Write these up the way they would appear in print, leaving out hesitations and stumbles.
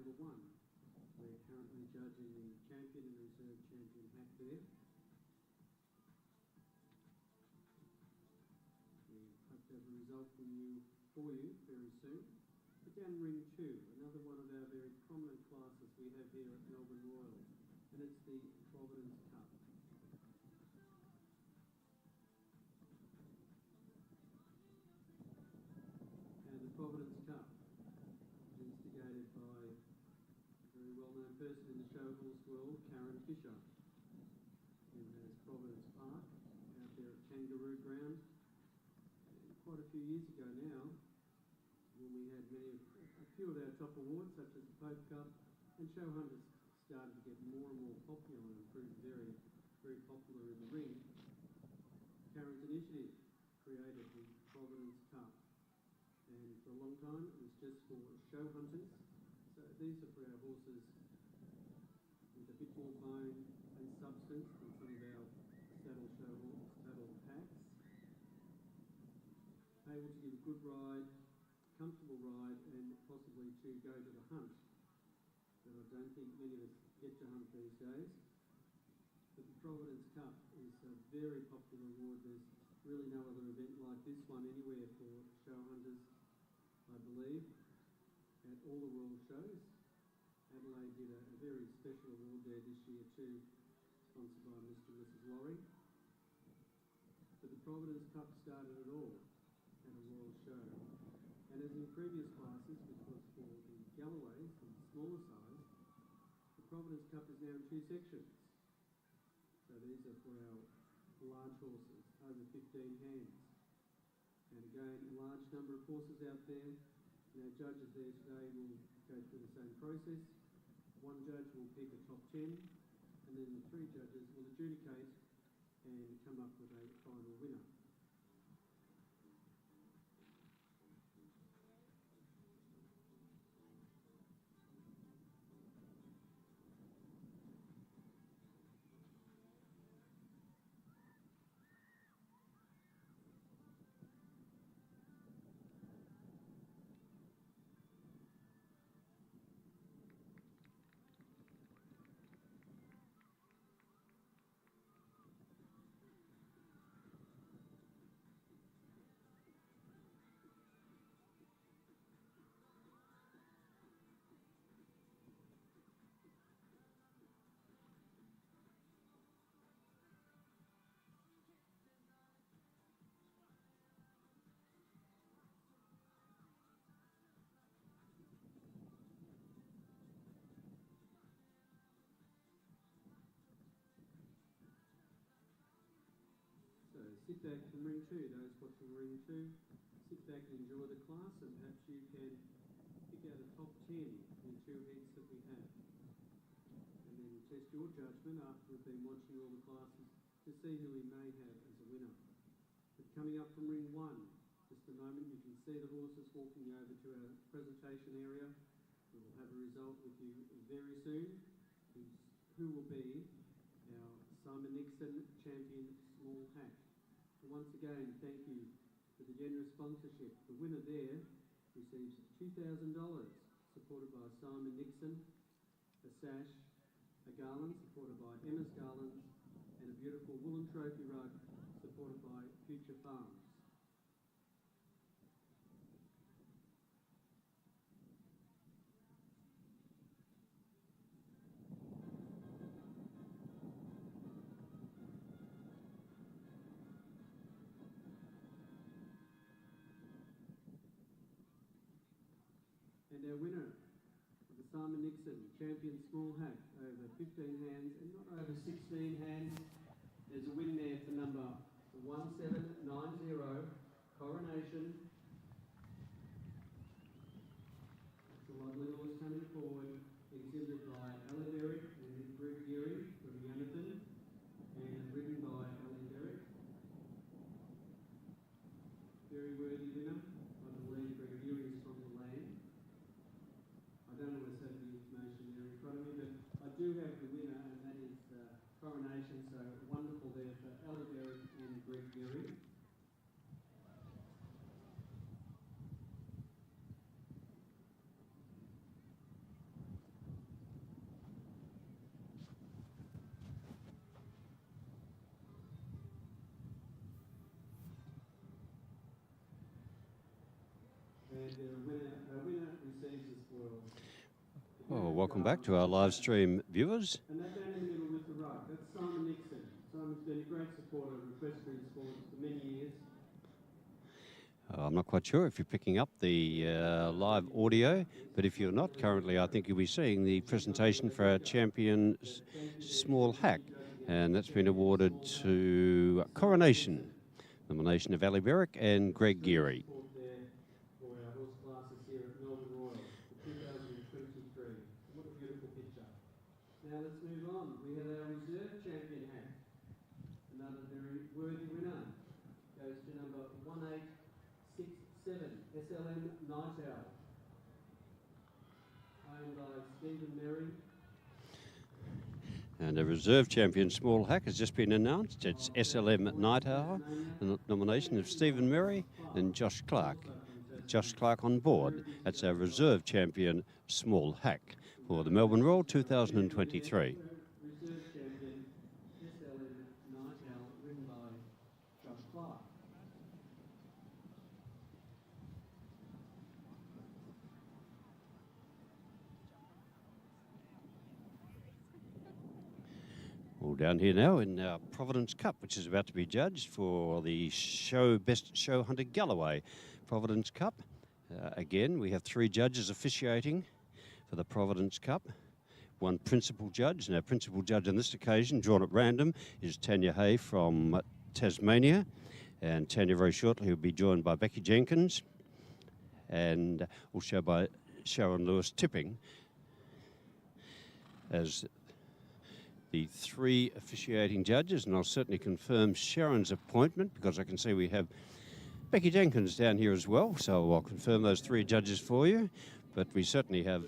number 1. We're currently judging the champion and reserve champion hack there. We hope to have a result for you very soon. But down ring 2, another one of our very prominent classes we have here at Melbourne Royal, and it's the Providence Cup. And the Providence Cup is instigated by a very well-known person in the show horse world, Karen Fisher, who has Providence Park out there at Kangaroo Ground. And quite a few years ago now, when we had a few of our top awards, such as the Pope Cup, and show hunters started to get more and more popular and proved very, very popular in the ring, Karen's initiative created the Providence Cup. And for a long time, it was just for show hunters. So these are for our horses with a bit more bone and substance than some of our saddle packs. Able to give a good ride, comfortable ride, and possibly to go to the hunt. But I don't think many of us get to hunt these days. But the Providence Cup is a very popular award. There's really no other event like this one anywhere for show hunters, I believe, at all the world shows. Adelaide did a very special award there this year too, sponsored by Mr. and Mrs. Laurie. But the Providence Cup started it all at a royal show. And as in previous classes, which was for the Galloways, the smaller size, the Providence Cup is now in 2 sections. So these are for our large horses, over 15 hands. And again, a large number of horses out there. And our judges there today will go through the same process. One judge will pick a top 10, and then the 3 judges will adjudicate and come up with a final winner. So sit back from ring 2, those watching ring 2, sit back and enjoy the class, and perhaps you can pick out a top 10 in 2 heats that we have. And then test your judgment after we've been watching all the classes to see who we may have as a winner. But coming up from ring 1, just a moment, you can see the horses walking over to our presentation area. We will have a result with you very soon, who will be our Simon Nixon Champion Small Hack. And once again, thank you for the generous sponsorship. The winner there receives $2,000, supported by Simon Nixon, a sash, a garland supported by Emma's Garlands, and a beautiful woolen trophy rug supported by Future Farms. And our winner of the Simon Nixon Champion Small Hack over 15 hands and not over 16 hands. There's a win there for number 1790, Coronation. It's a lovely horse coming forward, exhibited by Alan Derrick and Greg Geary from Yanathan, and ridden by Alan Derrick. Very worthy winner. I believe Greg Geary is from the land. I don't always have the information there in front of me, but I do have the winner, and that is Coronation. So wonderful there for Ella Derrick and Greg Geary. Well, welcome back to our live stream viewers. And that man in the middle with the ruck, that's Simon Nixon. Simon's been a great supporter of equestrian sport for many years. I'm not quite sure if you're picking up the live audio, but if you're not currently, I think you'll be seeing the presentation for our champion small hack, and that's been awarded to Coronation, nomination of Ali Berwick and Greg Geary. For our horse classes here at Melbourne Royal for 2023. What a beautiful picture. Now let's move on. We have our reserve champion hack. Another very worthy winner. Goes to number 1867, SLM Night Owl. Owned by Stephen Merry. And a reserve champion small hack has just been announced. It's SLM Night Owl, the nomination of Stephen Merry and Josh Clark. Josh Clark on board. That's our reserve champion small hack for the Melbourne Royal 2023. Reserve champion SLM Night Owl, ridden by Josh Clark. All down here now in our Providence Cup, which is about to be judged for the Best Show Hunter Galloway Providence Cup. Again, we have 3 judges officiating for the Providence Cup. One principal judge, and our principal judge on this occasion, drawn at random, is Tanya Hay from Tasmania. And Tanya very shortly will be joined by Becky Jenkins and also by Sharon Lewis Tipping as the 3 officiating judges, and I'll certainly confirm Sharon's appointment because I can see we have Becky Jenkins down here as well, so I'll confirm those 3 judges for you. But we certainly have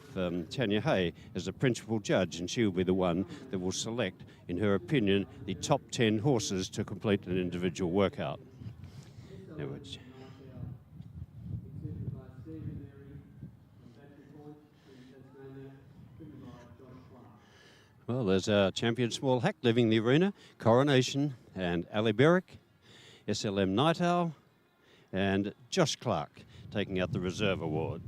Tanya Hay as the principal judge, and she will be the one that will select, in her opinion, the top 10 horses to complete an individual workout. Now, well, there's our champion small hack leaving the arena, Coronation and Ali Berwick, SLM Night Owl, and Josh Clark taking out the reserve award.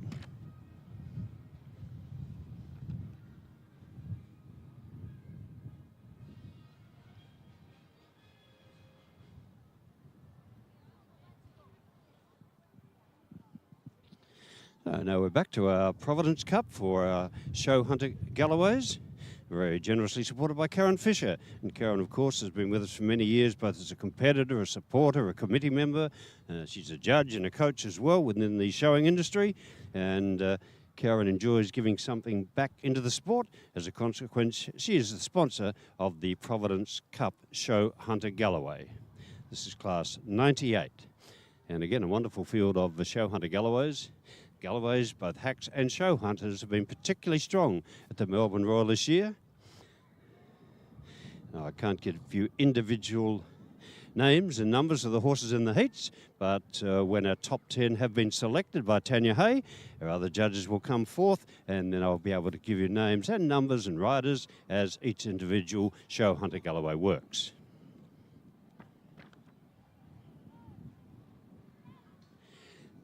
Now we're back to our Providence Cup for our Show Hunter Galloways. Very generously supported by Karen Fisher. And Karen, of course, has been with us for many years, both as a competitor, a supporter, a committee member. She's a judge and a coach as well within the showing industry. And Karen enjoys giving something back into the sport. As a consequence, she is the sponsor of the Providence Cup Show Hunter Galloway. This is class 98. And again, a wonderful field of the Show Hunter Galloways. Galloways, both hacks and show hunters, have been particularly strong at the Melbourne Royal this year. Now, I can't give you individual names and numbers of the horses in the heats, but when our top 10 have been selected by Tanya Hay, our other judges will come forth, and then I'll be able to give you names and numbers and riders as each individual Show Hunter Galloway works.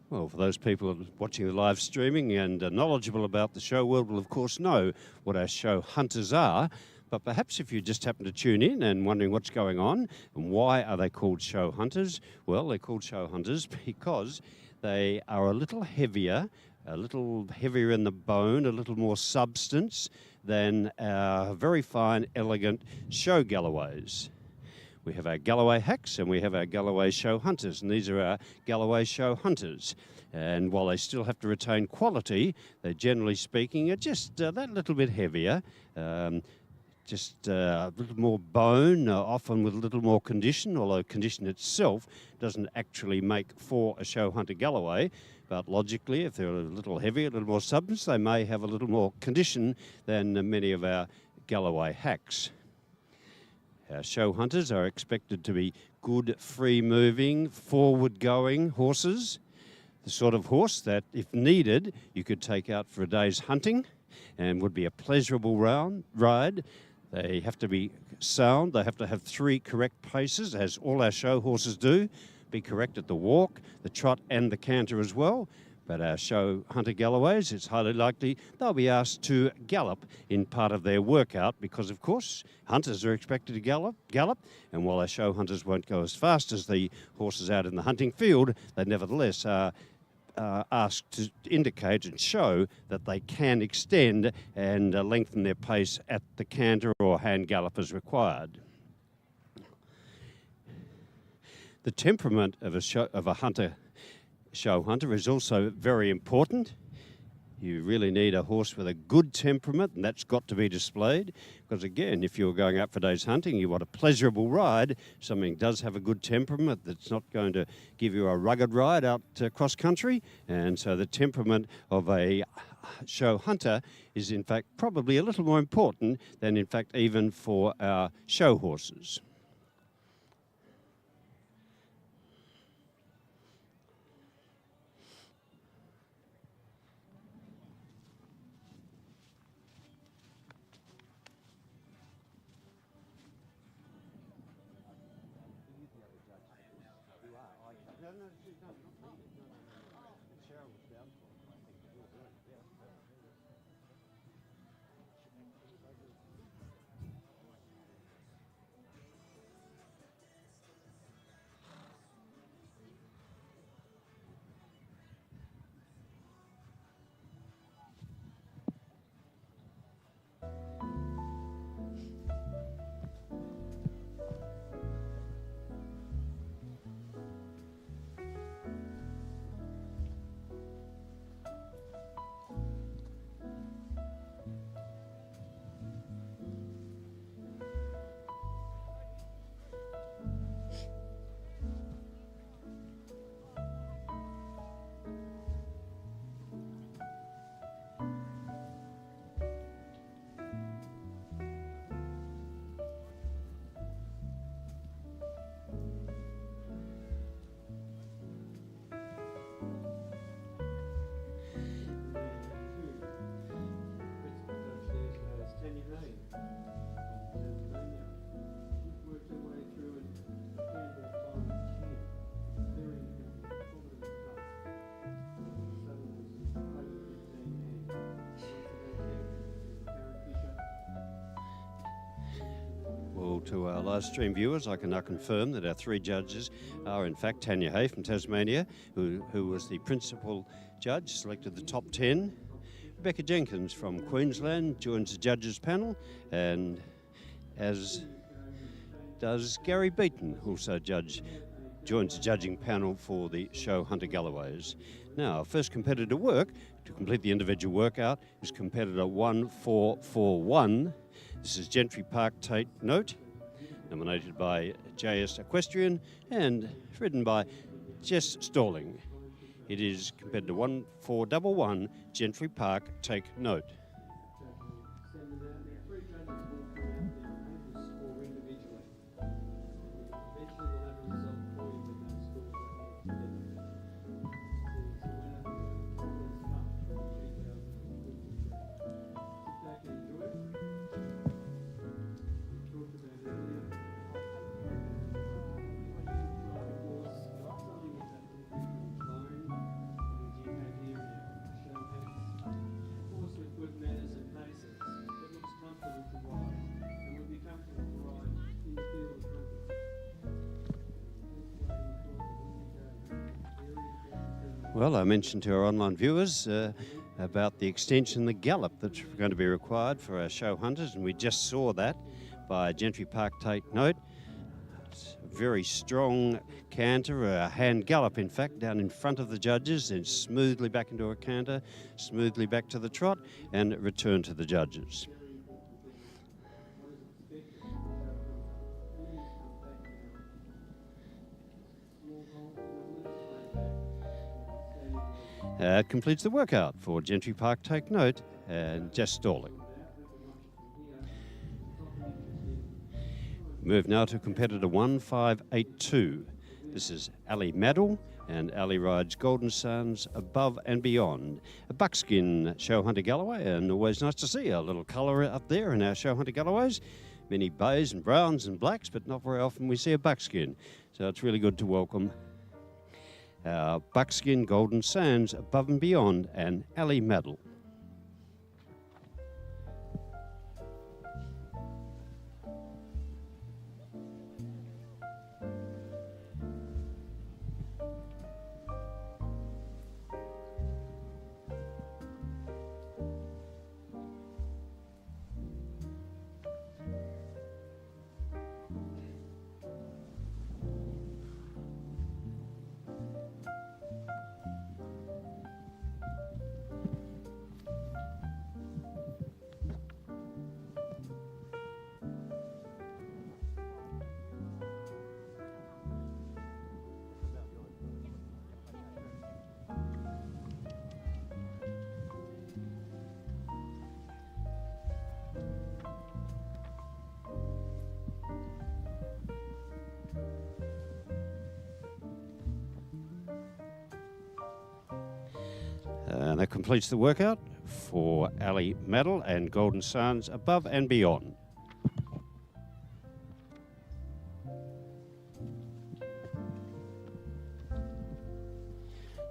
Well, for those people watching the live streaming and knowledgeable about the show world will, of course, know what our show hunters are. But perhaps if you just happen to tune in and wondering what's going on and why are they called show hunters, well, they're called show hunters because they are a little heavier in the bone, a little more substance than our very fine, elegant show Galloways. We have our Galloway hacks and we have our Galloway show hunters, and these are our Galloway show hunters. And while they still have to retain quality, they generally speaking are just that little bit heavier, just a little more bone, often with a little more condition, although condition itself doesn't actually make for a show hunter Galloway. But logically, if they're a little heavier, a little more substance, they may have a little more condition than many of our Galloway hacks. Our show hunters are expected to be good, free-moving, forward-going horses. The sort of horse that, if needed, you could take out for a day's hunting and would be a pleasurable ride. They have to be sound. They have to have 3 correct paces, as all our show horses do. Be correct at the walk, the trot and the canter as well. But our show hunter Galloways, it's highly likely they'll be asked to gallop in part of their workout because, of course, hunters are expected to gallop. And while our show hunters won't go as fast as the horses out in the hunting field, they nevertheless are asked to indicate and show that they can extend and lengthen their pace at the canter or hand gallop as required. The temperament of a show hunter is also very important. You really need a horse with a good temperament, and that's got to be displayed. Because again, if you're going out for day's hunting, you want a pleasurable ride. Something does have a good temperament that's not going to give you a rugged ride out cross country. And so the temperament of a show hunter is in fact probably a little more important than in fact even for our show horses. Well, to our live stream viewers, I can now confirm that our three judges are in fact Tanya Hay from Tasmania, who was the principal judge, selected the top 10. Rebecca Jenkins from Queensland joins the judges panel, and as does Gary Beaton, also joins the judging panel for the show Hunter Galloways. Now, first competitor work to complete the individual workout is competitor 1441. This is Gentry Park Tate Note, nominated by JS Equestrian and ridden by Jess Stalling. It is competitor 1411, Gentry Park Take Note. Well, I mentioned to our online viewers about the extension, the gallop that's going to be required for our show hunters, and we just saw that by Gentry Park Tate Note. It's a very strong canter, a hand gallop in fact, down in front of the judges, then smoothly back into a canter, smoothly back to the trot, and return to the judges. Completes the workout for Gentry Park Take Note and Jess Stalling. Move now to competitor 1582. This is Ali Maddle, and Ali rides Golden Suns Above and Beyond. A buckskin show hunter Galloway, and always nice to see a little colour up there in our show hunter Galloways. Many bays and browns and blacks, but not very often we see a buckskin. So it's really good to welcome our Buckskin Golden Sands Above and Beyond and Ali Medal. And that completes the workout for Ali Medal and Golden Sands Above and Beyond.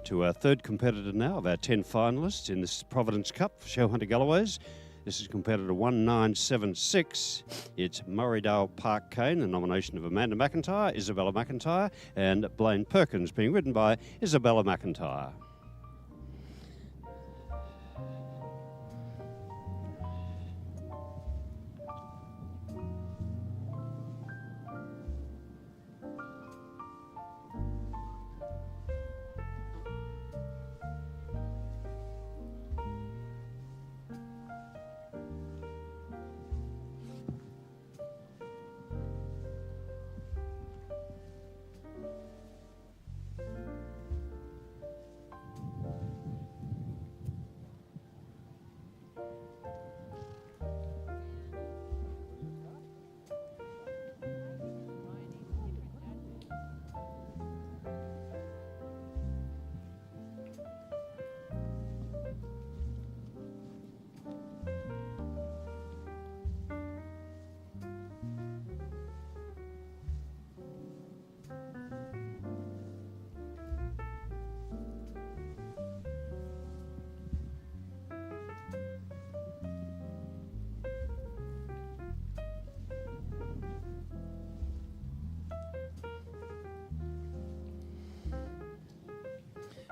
To our third competitor now of our 10 finalists in this Providence Cup for Show Hunter Galloways. This is competitor 1976. It's Murraydale Park Cane, the nomination of Amanda McIntyre, Isabella McIntyre, and Blaine Perkins, being ridden by Isabella McIntyre.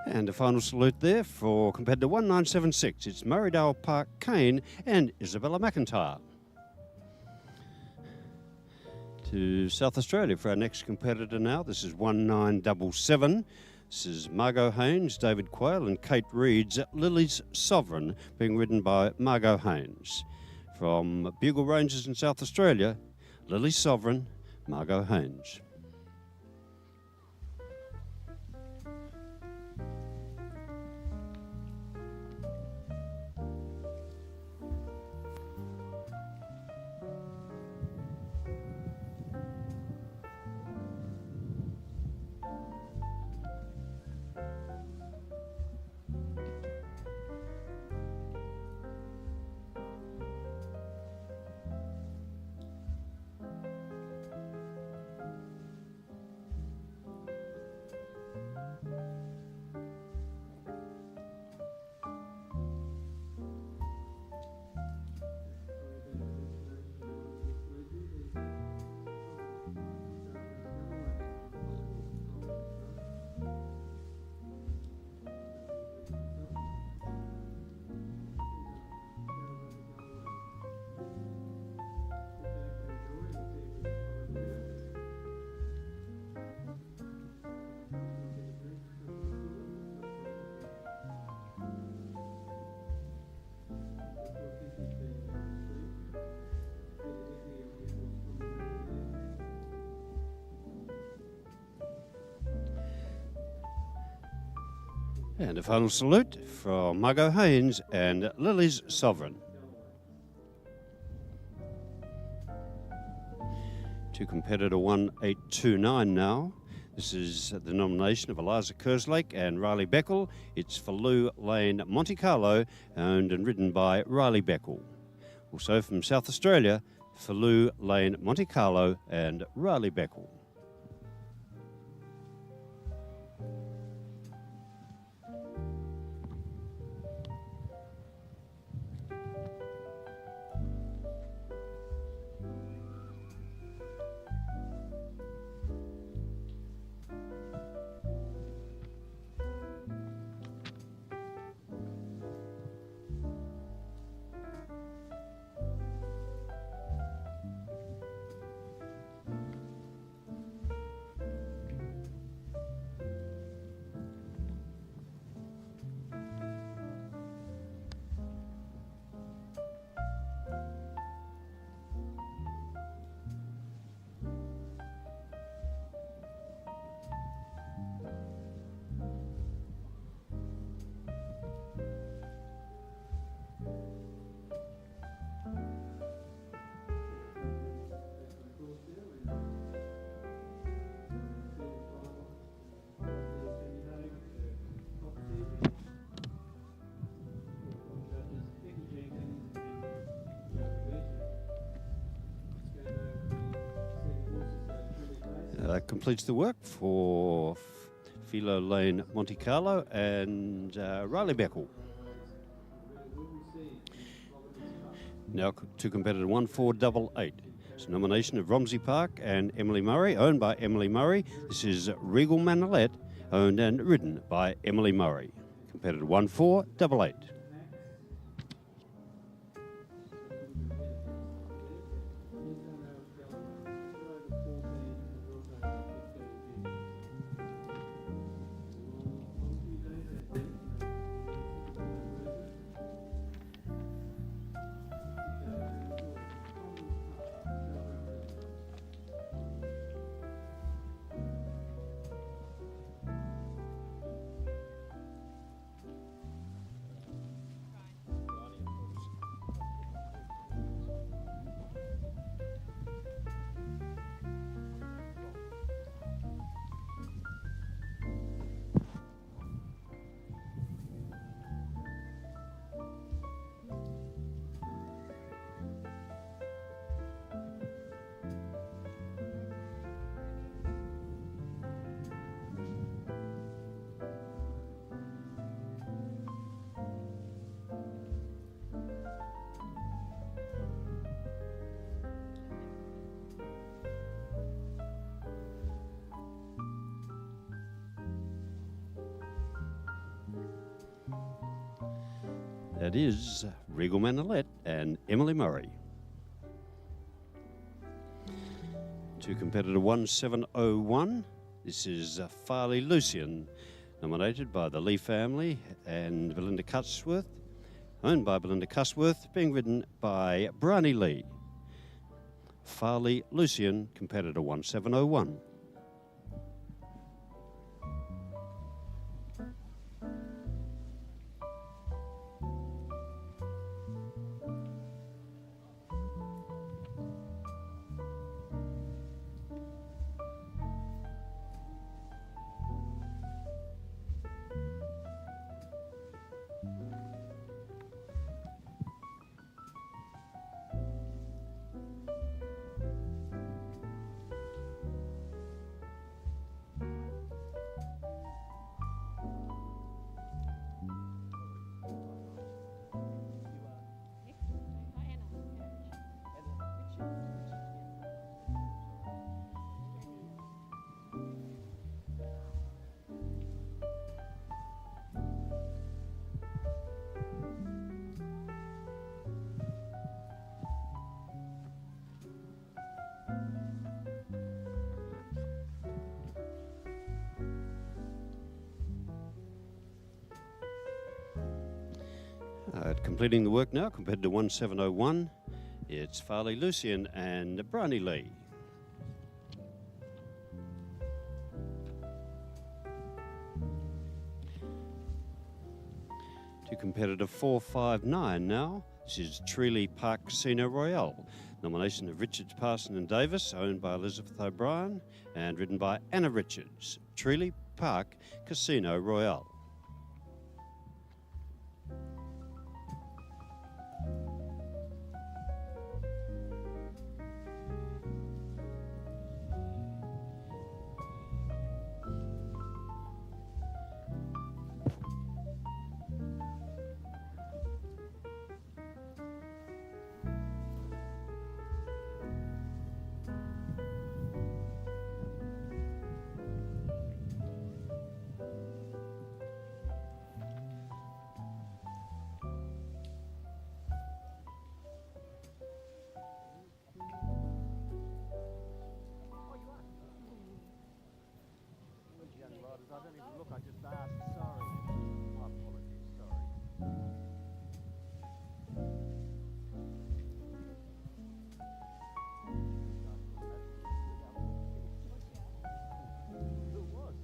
And a final salute there for competitor 1976. It's Murraydale Park Cane and Isabella McIntyre. To South Australia for our next competitor now. This is 1977. This is Margot Haynes, David Quayle and Kate Reed's Lily's Sovereign, being ridden by Margot Haynes. From Bugle Ranges in South Australia, Lily's Sovereign, Margot Haynes. And a final salute from Margot Haynes and Lily's Sovereign. To competitor 1829 now. This is the nomination of Eliza Kerslake and Riley Beckel. It's for Lou Lane Monte Carlo, owned and ridden by Riley Beckel. Also from South Australia, for Lou Lane Monte Carlo and Riley Beckel. completes the work for Philo Lane Monte Carlo and Riley Beckel. Now to competitor 1488. It's a nomination of Romsey Park and Emily Murray, owned by Emily Murray. This is Regal Manolet, owned and ridden by Emily Murray. Competitor 1488. That is Regal Manolet and Emily Murray. To competitor 1701, this is Farley Lucian, nominated by the Lee family and Belinda Cutsworth, owned by Belinda Cutsworth, being ridden by Bryony Lee. Farley Lucian, competitor 1701. Completing the work now, compared to 1701, it's Farley Lucian and Bryony Lee. To competitor 459 now, this is Treeley Park Casino Royale. Nomination of Richards, Parson and Davis, owned by Elizabeth O'Brien and ridden by Anna Richards. Treeley Park Casino Royale. I don't even look, I just asked, sorry. My apologies, sorry. Who was?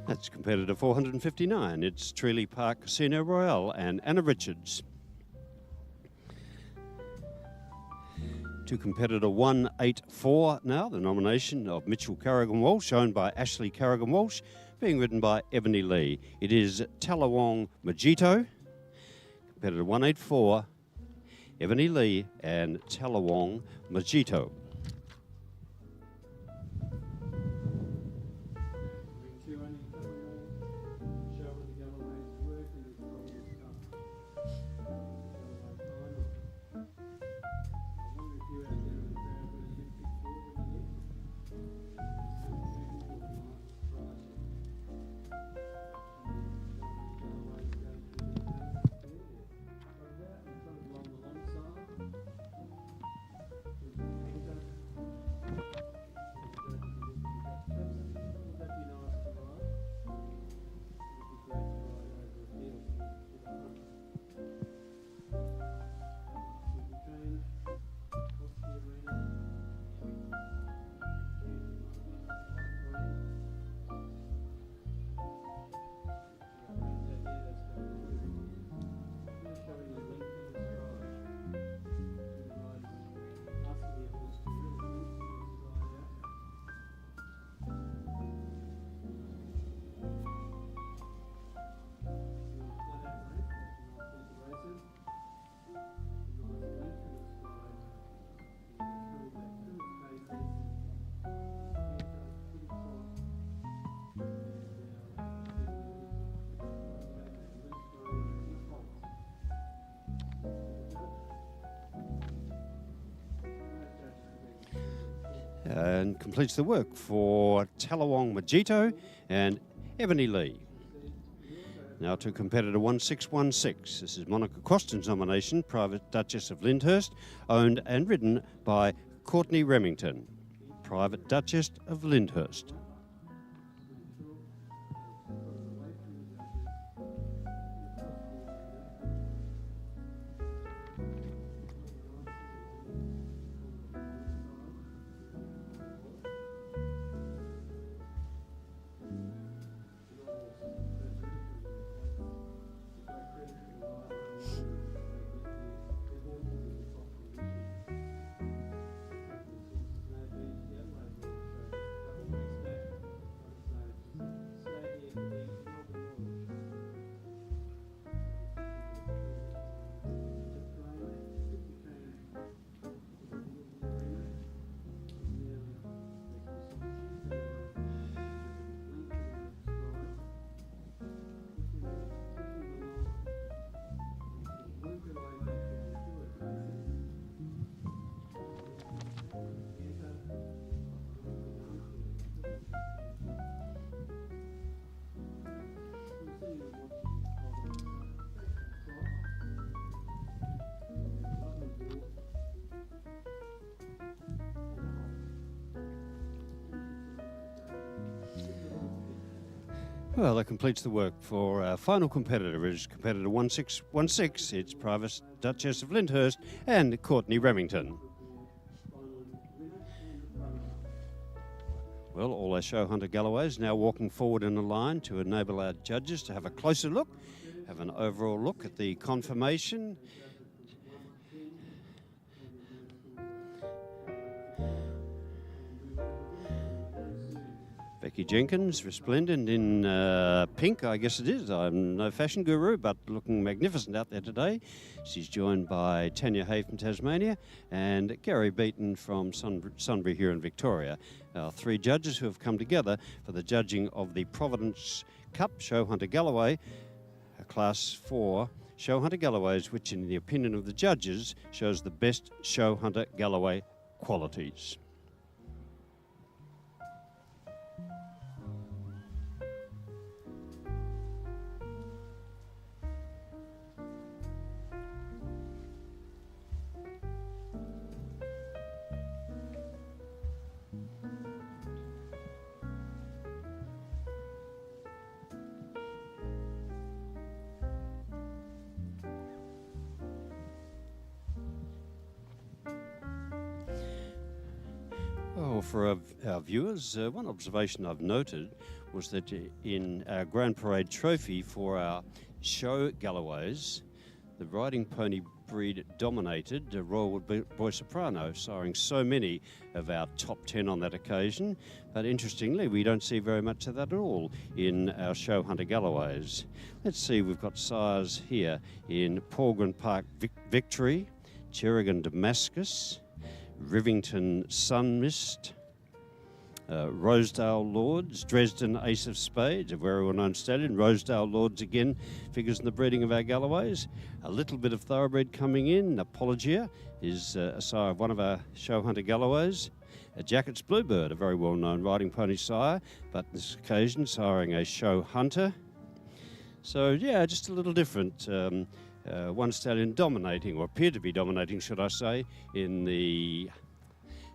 That's competitor 459. It's Treeley Park Casino Royale and Anna Richards. To competitor 184 now, the nomination of Mitchell Carrigan-Walsh, owned by Ashley Carrigan-Walsh, being ridden by Ebony Lee. It is Talawong Mojito. Competitor 184, Ebony Lee and Talawong Mojito. And completes the work for Talawong Mojito and Ebony Lee. Now to competitor 1616. This is Monica Costin's nomination, Private Duchess of Lyndhurst, owned and ridden by Courtney Remington, Private Duchess of Lyndhurst. Well, that completes the work for our final competitor. It is competitor 1616. It's Private Duchess of Lyndhurst and Courtney Remington. Well, all our show hunter Galloways now walking forward in a line to enable our judges to have a closer look, have an overall look at the conformation. Becky Jenkins, resplendent in pink, I guess it is. I'm no fashion guru, but looking magnificent out there today. She's joined by Tanya Hay from Tasmania and Gary Beaton from Sunbury here in Victoria. Our three judges who have come together for the judging of the Providence Cup Show Hunter Galloway, a Class 4 Show Hunter Galloways, which in the opinion of the judges shows the best Show Hunter Galloway qualities. Well, for our viewers, one observation I've noted was that in our Grand Parade trophy for our show Galloways, the riding pony breed dominated Royal Wood Boy Soprano, siring so many of our top 10 on that occasion. But interestingly, we don't see very much of that at all in our show Hunter Galloways. Let's see, we've got sires here in Porgren Park Victory, Cherrigan Damascus, Rivington Sunmist, Rosedale Lords, Dresden Ace of Spades, a very well-known stallion. Rosedale Lords again figures in the breeding of our Galloways. A little bit of thoroughbred coming in. Apologia is a sire of one of our show Hunter Galloways. A Jacket's Bluebird, a very well-known riding pony sire, but this occasion siring a show Hunter. So yeah, just a little different. One stallion dominating, or appeared to be dominating, should I say, in the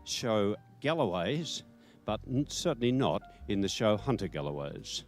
show Galloways, but certainly not in the show Hunter Galloways.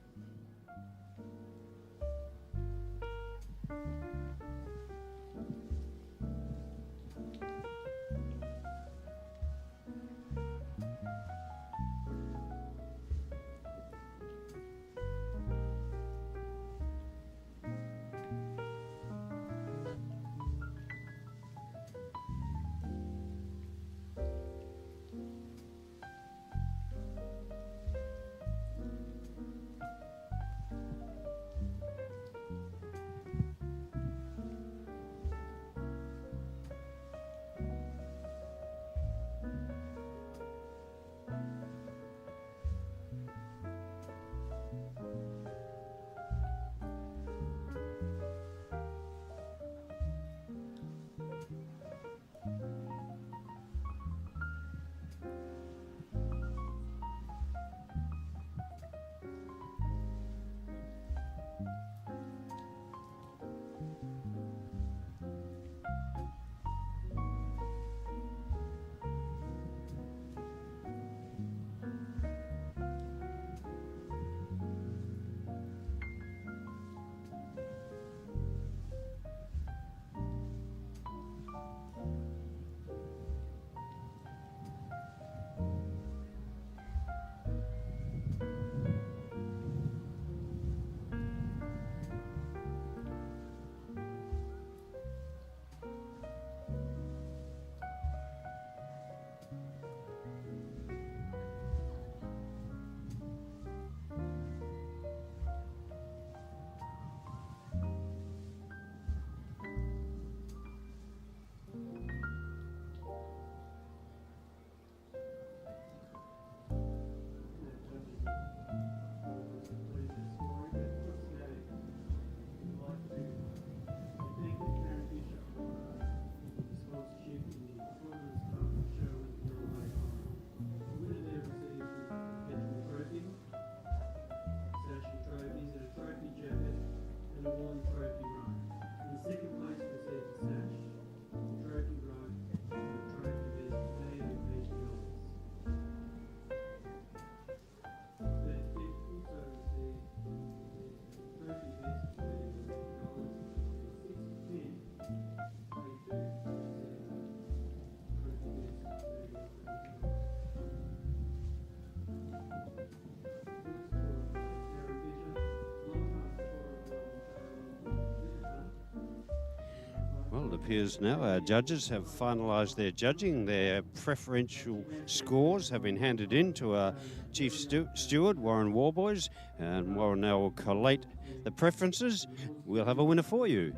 Well, it appears now our judges have finalised their judging. Their preferential scores have been handed in to our Chief Steward, Warren Warboys, and Warren now will collate the preferences. We'll have a winner for you.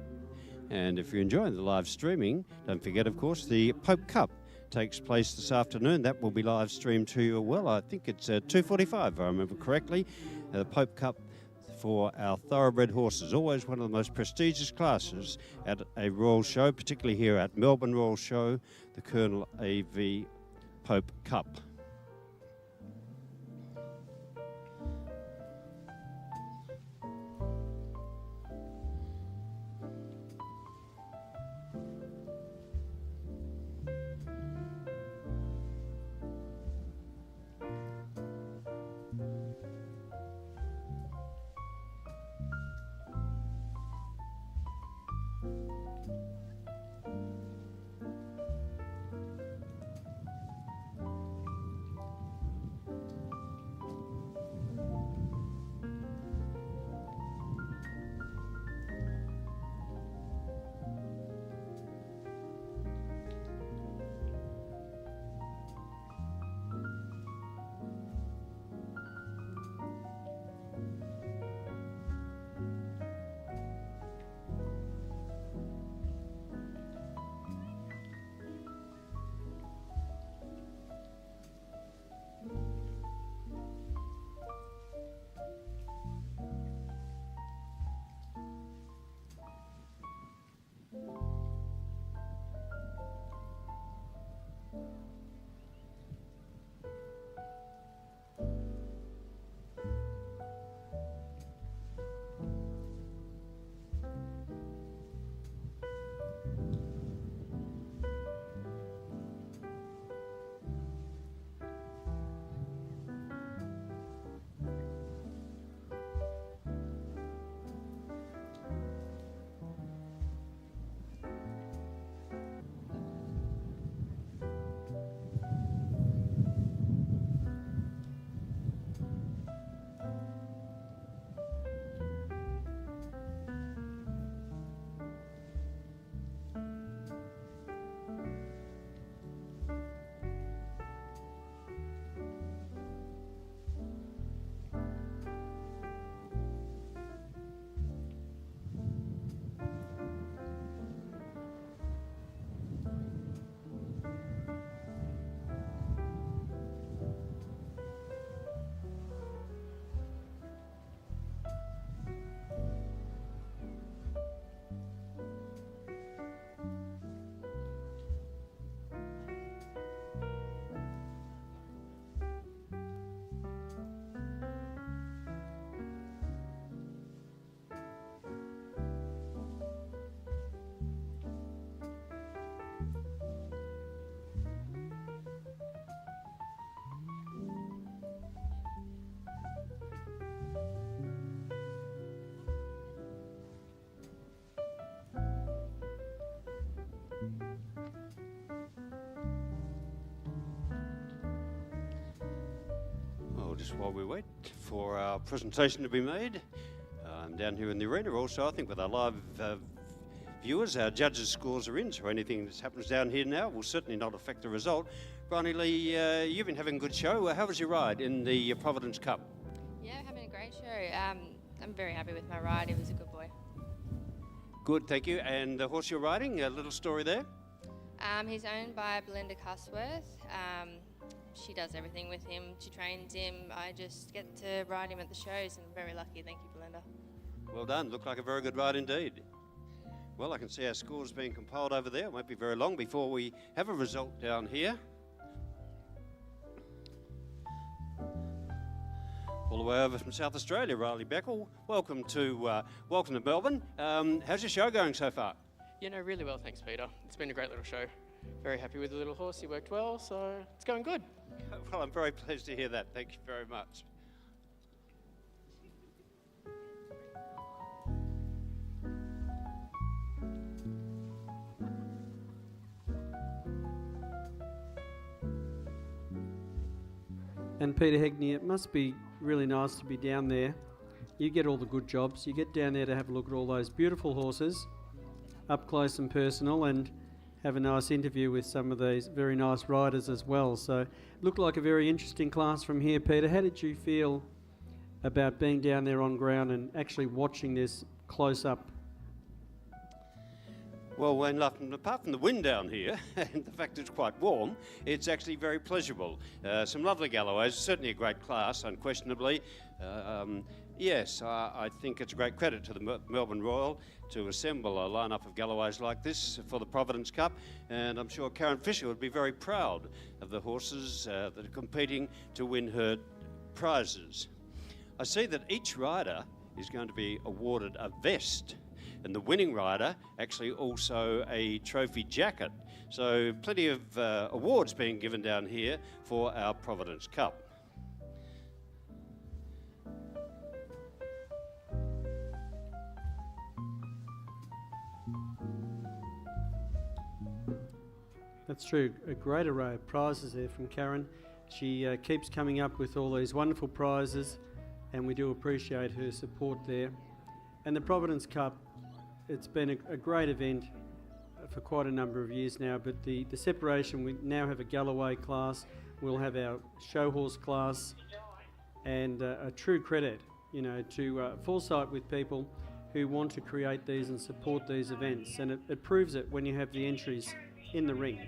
And if you're enjoying the live streaming, don't forget, of course, the Pope Cup takes place this afternoon. That will be live streamed to you. Well, I think it's 2:45, if I remember correctly. The Pope Cup for our thoroughbred horses, always one of the most prestigious classes at a Royal Show, particularly here at Melbourne Royal Show, the Colonel AV Pope Cup. just while we wait for our presentation to be made, I'm down here in the arena also, I think with our live viewers, our judges' scores are in, so anything that happens down here now will certainly not affect the result. Bronnie Lee, you've been having a good show. How was your ride in the Providence Cup? Yeah, having a great show. I'm very happy with my ride. He was a good boy. Good, thank you. And the horse you're riding, a little story there? He's owned by Belinda Cusworth. She does everything with him. She trains him. I just get to ride him at the shows, and I'm very lucky. Thank you, Belinda. Well done. Looked like a very good ride indeed. Well, I can see our scores being compiled over there. It won't be very long before we have a result down here. All the way over from South Australia, Riley Beckel. Welcome to Melbourne. How's your show going so far? Yeah, no, really well, thanks, Peter. It's been a great little show. Very happy with the little horse. He worked well, so it's going good. Well, I'm very pleased to hear that. Thank you very much. And Peter Hegney, it must be really nice to be down there. You get all the good jobs. You get down there to have a look at all those beautiful horses, up close and personal, and have a nice interview with some of these very nice riders as well. So it looked like a very interesting class from here. Peter, how did you feel about being down there on ground and actually watching this close up? Well, Wayne Lufton, apart from the wind down here and the fact it's quite warm, it's actually very pleasurable. Some lovely galloways, certainly a great class, unquestionably. Yes, I think it's a great credit to the Melbourne Royal to assemble a lineup of galloways like this for the Providence Cup, and I'm sure Karen Fisher would be very proud of the horses that are competing to win her prizes. I see that each rider is going to be awarded a vest, and the winning rider actually also a trophy jacket. So plenty of awards being given down here for our Providence Cup. That's true. A great array of prizes there from Karen. She keeps coming up with all these wonderful prizes, and we do appreciate her support there. And the Providence Cup, it's been a great event for quite a number of years now, but the separation, we now have a Galloway class, we'll have our show horse class, and a true credit, you know, to foresight with people who want to create these and support these events. And it proves it when you have the entries in the ring.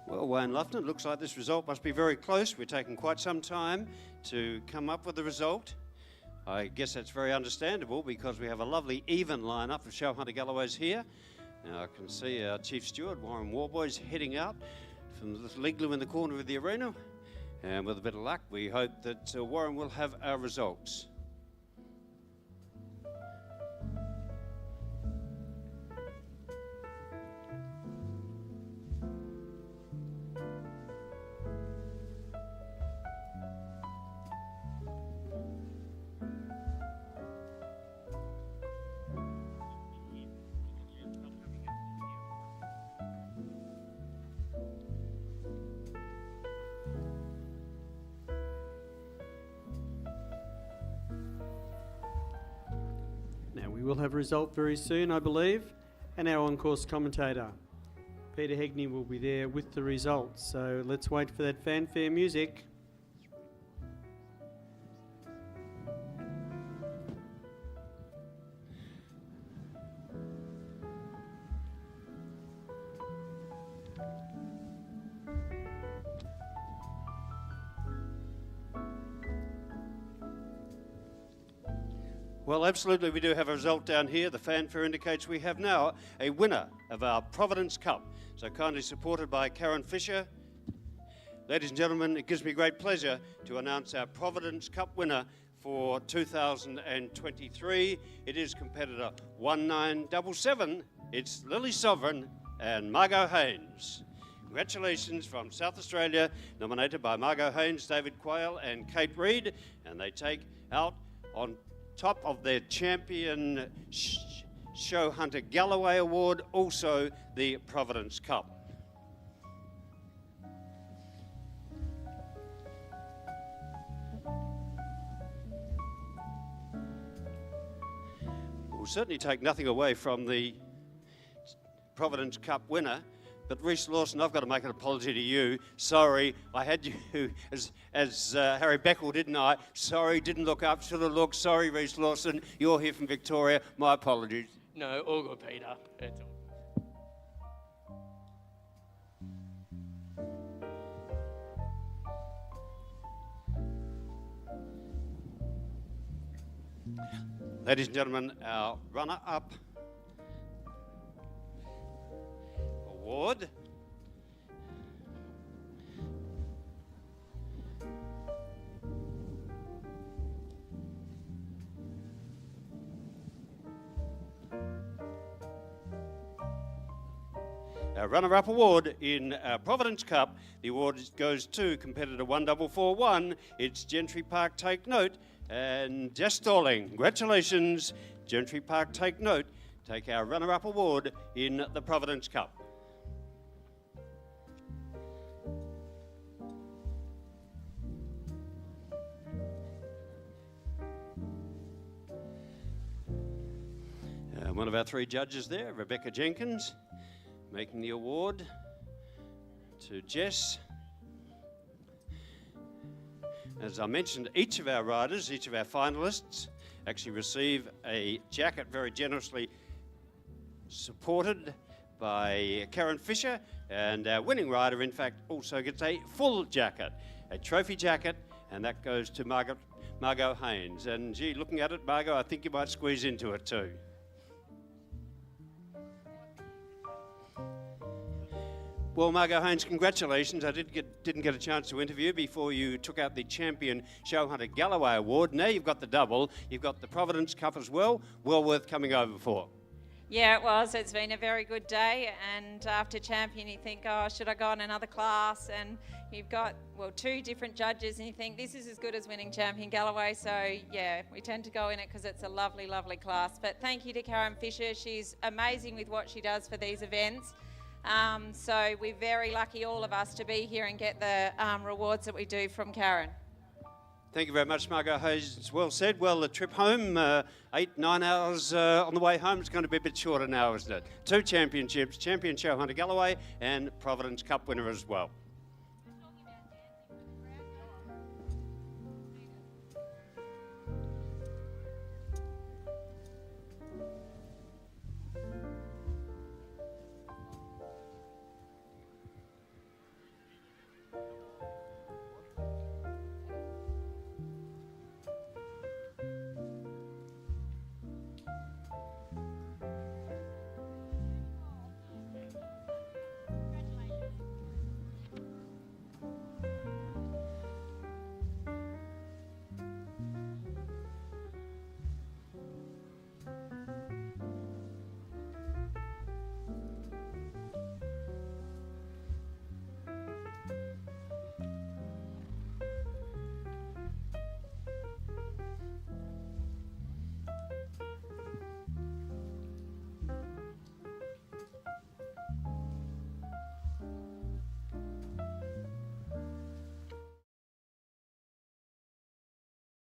Well, Wayne Lufton, it looks like this result must be very close. We're taking quite some time to come up with the result. I guess that's very understandable because we have a lovely even lineup of show hunter galloways here. Now I can see our Chief Steward, Warren Warboys, heading out from the little igloo in the corner of the arena. And with a bit of luck, we hope that Warren will have our results. We'll have a result very soon, I believe, and our on-course commentator, Peter Hegney will be there with the results. So let's wait for that fanfare music. Well, absolutely, we do have a result down here. The fanfare indicates we have now a winner of our Providence Cup. So kindly supported by Karen Fisher. Ladies and gentlemen, it gives me great pleasure to announce our Providence Cup winner for 2023. It is competitor 1977. It's Lily Sovereign and Margot Haynes. Congratulations from South Australia, nominated by Margot Haynes, David Quayle and Kate Reid. And they take out on top of their champion Show Hunter Galloway Award, also the Providence Cup. We'll certainly take nothing away from the Providence Cup winner. But Reece Lawson, I've got to make an apology to you. Sorry, I had you as Harry Beckle, didn't I? Sorry, didn't look up, should have looked. Sorry, Reece Lawson, you're here from Victoria. My apologies. No, all good, Peter. It's all. Ladies and gentlemen, our runner-up award our runner-up award in our Providence Cup. The award goes to competitor 1441. It's Gentry Park Take Note and Jess Stalling. Congratulations, Gentry Park Take Note. Take our runner-up award in the Providence Cup. One of our three judges there, Rebecca Jenkins, making the award to Jess. As I mentioned, each of our riders, each of our finalists, actually receive a jacket very generously supported by Karen Fisher, and our winning rider, in fact, also gets a full jacket, a trophy jacket, and that goes to Margot Haynes. And gee, looking at it, Margot, I think you might squeeze into it too. Well, Margot Haynes, congratulations. I didn't get a chance to interview before you took out the champion Show Hunter Galloway Award. Now you've got the double. You've got the Providence Cup as well. Well worth coming over for. Yeah, it was. It's been a very good day. And after champion, you think, oh, should I go on another class? And you've got, well, two different judges, and you think this is as good as winning champion Galloway. So, yeah, we tend to go in it because it's a lovely, lovely class. But thank you to Karen Fisher. She's amazing with what she does for these events. So we're very lucky, all of us, to be here and get the rewards that we do from Karen. Thank you very much, Margot Hayes. Well said. Well, the trip home, 8-9 hours on the way home, is going to be a bit shorter now, isn't it? 2 championships, champion Show Hunter Galloway and Providence Cup winner as well.